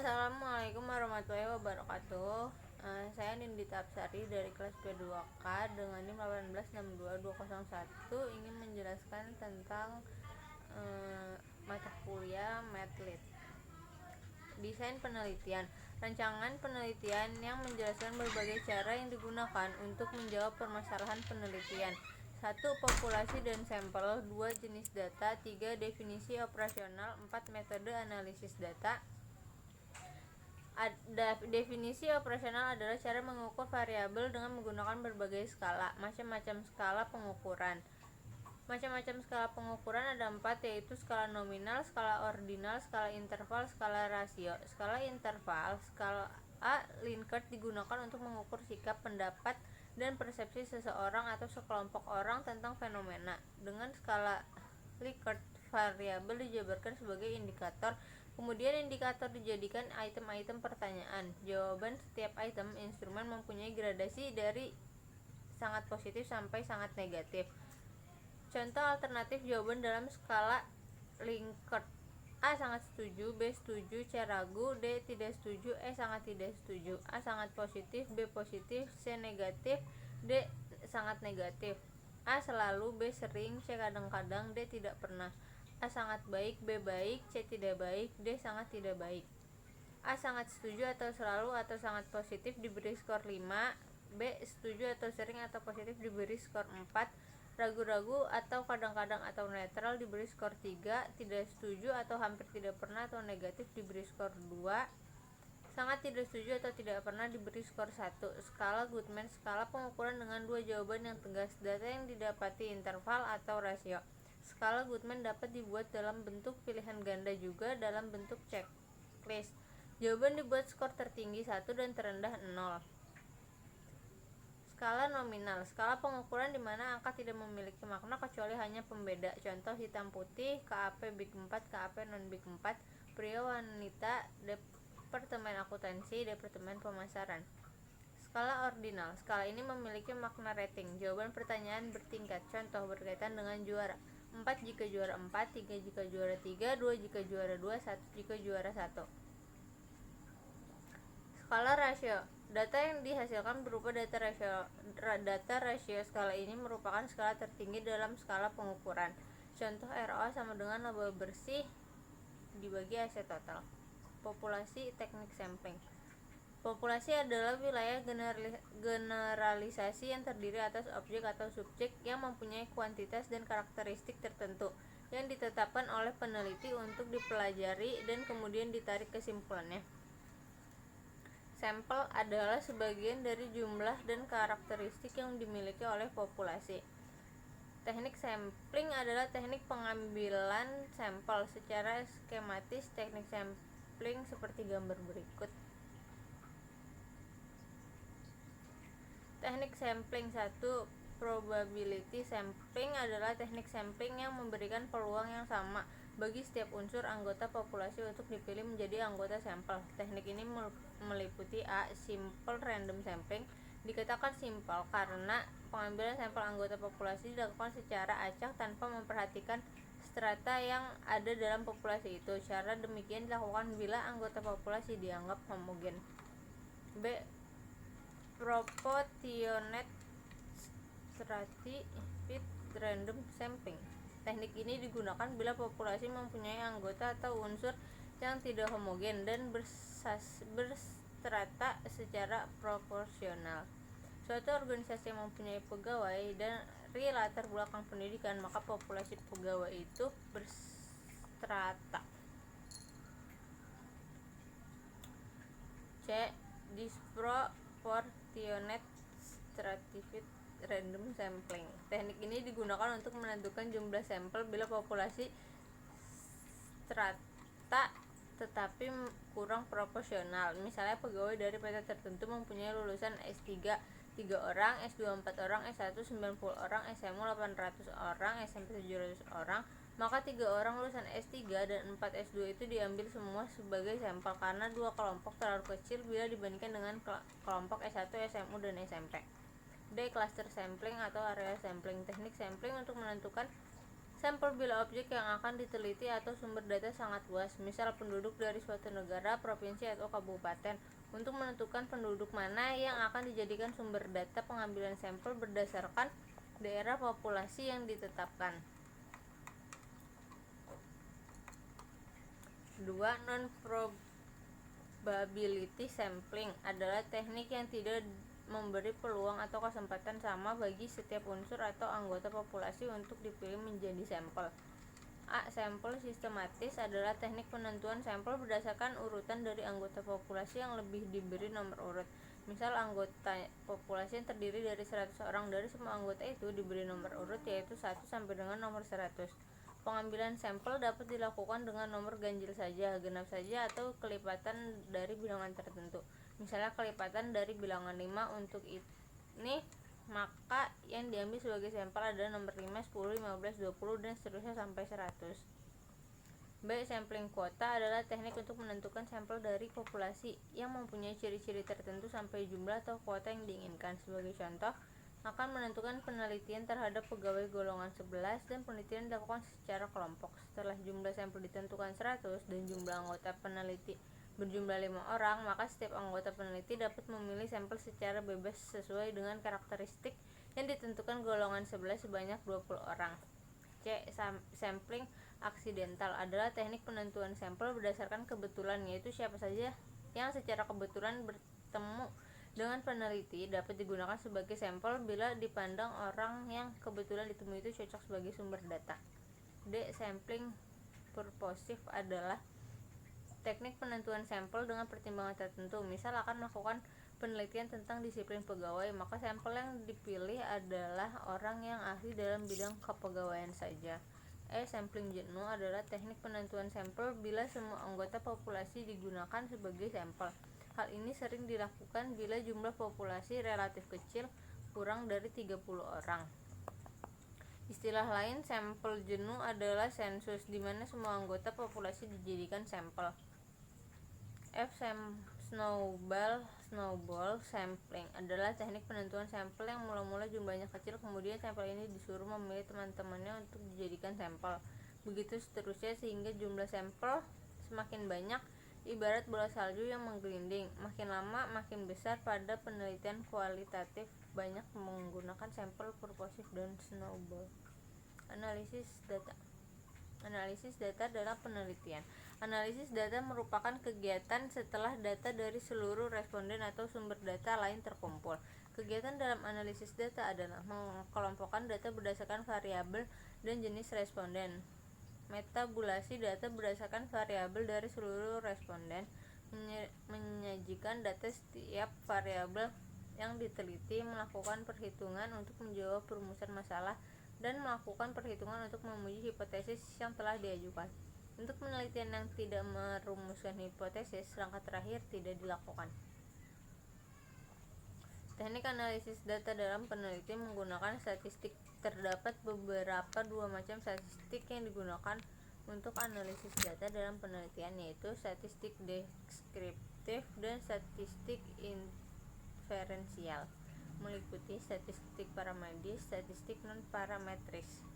Assalamualaikum warahmatullahi wabarakatuh. Saya Nindita Apsari dari kelas P2K dengan NIM 1862201 ingin menjelaskan tentang mata kuliah Medlit. Desain penelitian. Rancangan penelitian yang menjelaskan berbagai cara yang digunakan untuk menjawab permasalahan penelitian. 1. Populasi dan sampel. 2. Jenis data. 3. Definisi operasional. 4. Metode analisis data. Definisi operasional adalah cara mengukur variabel dengan menggunakan berbagai skala. Macam-macam skala pengukuran. Macam-macam skala pengukuran ada 4, yaitu skala nominal, skala ordinal, skala interval, skala rasio. Skala interval, skala Likert digunakan untuk mengukur sikap, pendapat, dan persepsi seseorang atau sekelompok orang tentang fenomena. Dengan skala Likert, variabel dijabarkan sebagai indikator. Kemudian indikator dijadikan item-item pertanyaan. Jawaban setiap item instrumen mempunyai gradasi dari sangat positif sampai sangat negatif. Contoh alternatif jawaban dalam skala Likert: A sangat setuju, B setuju, C ragu, D tidak setuju, E sangat tidak setuju. A sangat positif, B positif, C negatif, D sangat negatif. A selalu, B sering, C kadang-kadang, D tidak pernah. A sangat baik, B baik, C tidak baik, D sangat tidak baik. A sangat setuju atau selalu atau sangat positif diberi skor 5, B setuju atau sering atau positif diberi skor 4, ragu-ragu atau kadang-kadang atau netral diberi skor 3, tidak setuju atau hampir tidak pernah atau negatif diberi skor 2, sangat tidak setuju atau tidak pernah diberi skor 1. Skala Goodman, skala pengukuran dengan dua jawaban yang tegas. Data yang didapati interval atau rasio. Skala Goodman dapat dibuat dalam bentuk pilihan ganda juga dalam bentuk checklist. Jawaban dibuat skor tertinggi 1 dan terendah 0. Skala nominal, skala pengukuran di mana angka tidak memiliki makna kecuali hanya pembeda. Contoh hitam putih, KAP Big 4, KAP non Big 4, pria wanita, Departemen Akuntansi, Departemen Pemasaran. Skala ordinal, skala ini memiliki makna rating. Jawaban pertanyaan bertingkat. Contoh berkaitan dengan juara: 4 jika juara 4, 3 jika juara 3, 2 jika juara 2, 1 jika juara 1. Skala rasio, data yang dihasilkan berupa data rasio. Skala ini merupakan skala tertinggi dalam skala pengukuran. Contoh ROA sama dengan laba bersih dibagi AC total. Populasi, teknik sampling. Populasi adalah wilayah generalisasi yang terdiri atas objek atau subjek yang mempunyai kuantitas dan karakteristik tertentu yang ditetapkan oleh peneliti untuk dipelajari dan kemudian ditarik kesimpulannya. Sampel adalah sebagian dari jumlah dan karakteristik yang dimiliki oleh populasi. Teknik sampling adalah teknik pengambilan sampel secara skematis. Teknik sampling seperti gambar berikut. Teknik sampling 1. Probability sampling adalah teknik sampling yang memberikan peluang yang sama bagi setiap unsur anggota populasi untuk dipilih menjadi anggota sampel. Teknik ini meliputi A. Simple random sampling. Dikatakan simple karena pengambilan sampel anggota populasi dilakukan secara acak tanpa memperhatikan strata yang ada dalam populasi itu. Cara demikian dilakukan bila anggota populasi dianggap homogen. B. Proportionate stratified random sampling. Teknik ini digunakan bila populasi mempunyai anggota atau unsur yang tidak homogen dan berstrata secara proporsional. Suatu organisasi yang mempunyai pegawai dari latar belakang pendidikan, maka populasi pegawai itu berstrata. C. Disproportionate stratified random sampling. Teknik ini digunakan untuk menentukan jumlah sampel bila populasi strata tetapi kurang proporsional. Misalnya pegawai dari PT tertentu mempunyai lulusan S3 3 orang, S2 4 orang, S1 90 orang, SMU 800 orang, SMP 700 orang, maka 3 orang lulusan S3 dan 4 S2 itu diambil semua sebagai sampel karena dua kelompok terlalu kecil bila dibandingkan dengan kelompok S1, SMU, dan SMP. D. Cluster sampling atau area sampling. Teknik sampling untuk menentukan Sampel bila objek yang akan diteliti atau sumber data sangat luas, misal penduduk dari suatu negara, provinsi, atau kabupaten. Untuk menentukan penduduk mana yang akan dijadikan sumber data, pengambilan sampel berdasarkan daerah populasi yang ditetapkan. 2. Non-probability sampling adalah teknik yang tidak memberi peluang atau kesempatan sama bagi setiap unsur atau anggota populasi untuk dipilih menjadi sampel. A. Sampel sistematis adalah teknik penentuan sampel berdasarkan urutan dari anggota populasi yang lebih diberi nomor urut. Misal, anggota populasi yang terdiri dari 100 orang, dari semua anggota itu diberi nomor urut yaitu 1 sampai dengan nomor 100. Pengambilan sampel dapat dilakukan dengan nomor ganjil saja, genap saja, atau kelipatan dari bilangan tertentu. Misalnya kelipatan dari bilangan 5. Untuk ini, maka yang diambil sebagai sampel adalah nomor 5, 10, 15, 20, dan seterusnya sampai 100. B. Sampling kuota adalah teknik untuk menentukan sampel dari populasi yang mempunyai ciri-ciri tertentu sampai jumlah atau kuota yang diinginkan. Sebagai contoh, akan menentukan penelitian terhadap pegawai golongan 11 dan penelitian dilakukan secara kelompok. Setelah jumlah sampel ditentukan 100 dan jumlah anggota peneliti berjumlah 5 orang, maka setiap anggota peneliti dapat memilih sampel secara bebas sesuai dengan karakteristik yang ditentukan golongan 11 sebanyak 20 orang. C. Sampling aksidental adalah teknik penentuan sampel berdasarkan kebetulan, yaitu siapa saja yang secara kebetulan bertemu dengan peneliti dapat digunakan sebagai sampel bila dipandang orang yang kebetulan ditemui itu cocok sebagai sumber data. D. Sampling purposive adalah teknik penentuan sampel dengan pertimbangan tertentu. Misal, akan melakukan penelitian tentang disiplin pegawai, maka sampel yang dipilih adalah orang yang ahli dalam bidang kepegawaian saja. E. Sampling jenuh adalah teknik penentuan sampel bila semua anggota populasi digunakan sebagai sampel. Hal ini sering dilakukan bila jumlah populasi relatif kecil, kurang dari 30 orang. Istilah lain sampel jenuh adalah sensus, di mana semua anggota populasi dijadikan sampel. F. Snowball sampling adalah teknik penentuan sampel yang mula-mula jumlahnya kecil, kemudian sampel ini disuruh memilih teman-temannya untuk dijadikan sampel. Begitu seterusnya sehingga jumlah sampel semakin banyak, ibarat bola salju yang menggelinding. Makin lama makin besar. Pada penelitian kualitatif banyak menggunakan sampel purposive dan snowball. Analisis data dalam penelitian. Analisis data merupakan kegiatan setelah data dari seluruh responden atau sumber data lain terkumpul. Kegiatan dalam analisis data adalah mengelompokkan data berdasarkan variabel dan jenis responden, metabulasi data berdasarkan variabel dari seluruh responden, menyajikan data setiap variabel yang diteliti, melakukan perhitungan untuk menjawab perumusan masalah, dan melakukan perhitungan untuk memuji hipotesis yang telah diajukan. Untuk penelitian yang tidak merumuskan hipotesis, langkah terakhir tidak dilakukan. Teknik analisis data dalam penelitian menggunakan statistik. Terdapat dua macam statistik yang digunakan untuk analisis data dalam penelitian, yaitu statistik deskriptif dan statistik inferensial, meliputi statistik parametris, statistik non-parametris.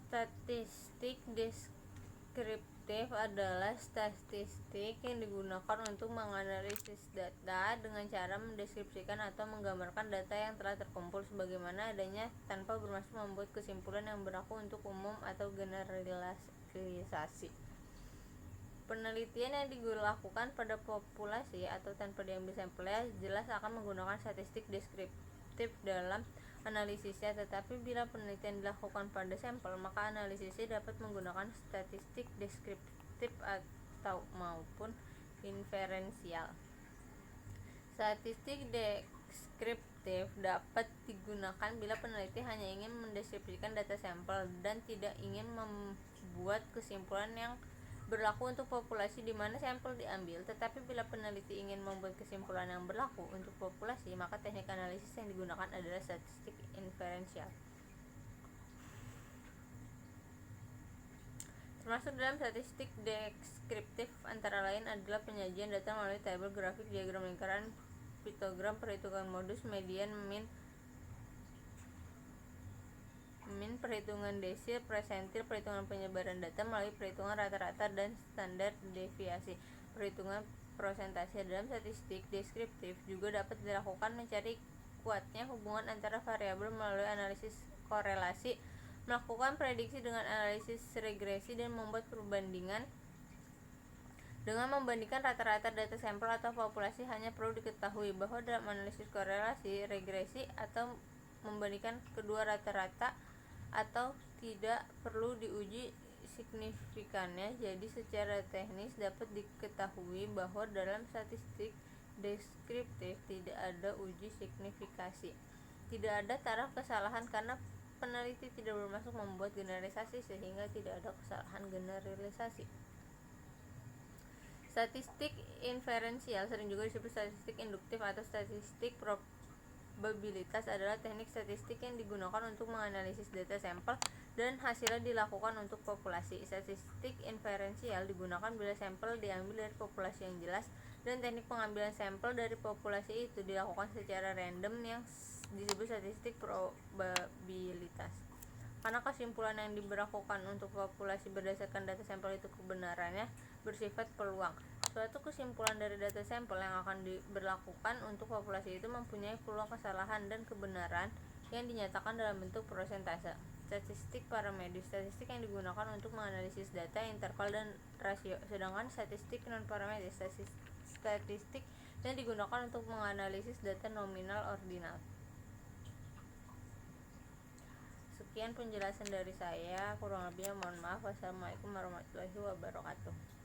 Statistik deskriptif adalah statistik yang digunakan untuk menganalisis data dengan cara mendeskripsikan atau menggambarkan data yang telah terkumpul sebagaimana adanya tanpa bermaksud membuat kesimpulan yang berlaku untuk umum atau generalisasi. Penelitian yang dilakukan pada populasi atau tanpa diambil sampelnya jelas akan menggunakan statistik deskriptif dalam analisisnya, tetapi bila penelitian dilakukan pada sampel, maka analisisnya dapat menggunakan statistik deskriptif atau maupun inferensial. Statistik deskriptif dapat digunakan bila peneliti hanya ingin mendeskripsikan data sampel dan tidak ingin membuat kesimpulan yang berlaku untuk populasi di mana sampel diambil. Tetapi bila peneliti ingin membuat kesimpulan yang berlaku untuk populasi, maka teknik analisis yang digunakan adalah statistik inferensial. Termasuk dalam statistik deskriptif antara lain adalah penyajian data melalui tabel, grafik, diagram lingkaran, piktogram, perhitungan modus, median, mean, mean perhitungan desil, persentil perhitungan penyebaran data melalui perhitungan rata-rata dan standar deviasi. Perhitungan prosentase dalam statistik deskriptif juga dapat dilakukan mencari kuatnya hubungan antara variabel melalui analisis korelasi, melakukan prediksi dengan analisis regresi, dan membuat perbandingan dengan membandingkan rata-rata data sampel atau populasi. Hanya perlu diketahui bahwa dalam analisis korelasi, regresi, atau membandingkan kedua rata-rata atau tidak perlu diuji signifikannya. Jadi secara teknis dapat diketahui bahwa dalam statistik deskriptif tidak ada uji signifikasi. Tidak ada taraf kesalahan karena peneliti tidak bermaksud membuat generalisasi, sehingga tidak ada kesalahan generalisasi. Statistik inferensial, sering juga disebut statistik induktif atau statistik probabilitas, adalah teknik statistik yang digunakan untuk menganalisis data sampel dan hasilnya dilakukan untuk populasi. Statistik inferensial digunakan bila sampel diambil dari populasi yang jelas, dan teknik pengambilan sampel dari populasi itu dilakukan secara random yang disebut statistik probabilitas. Karena kesimpulan yang diberlakukan untuk populasi berdasarkan data sampel itu kebenarannya bersifat peluang. Suatu kesimpulan dari data sampel yang akan diberlakukan untuk populasi itu mempunyai peluang kesalahan dan kebenaran yang dinyatakan dalam bentuk persentase. Statistik parametrik, statistik yang digunakan untuk menganalisis data, interval, dan rasio. Sedangkan statistik non-parametrik, statistik yang digunakan untuk menganalisis data nominal ordinal. Sekian penjelasan dari saya, kurang lebihnya mohon maaf. Wassalamualaikum warahmatullahi wabarakatuh.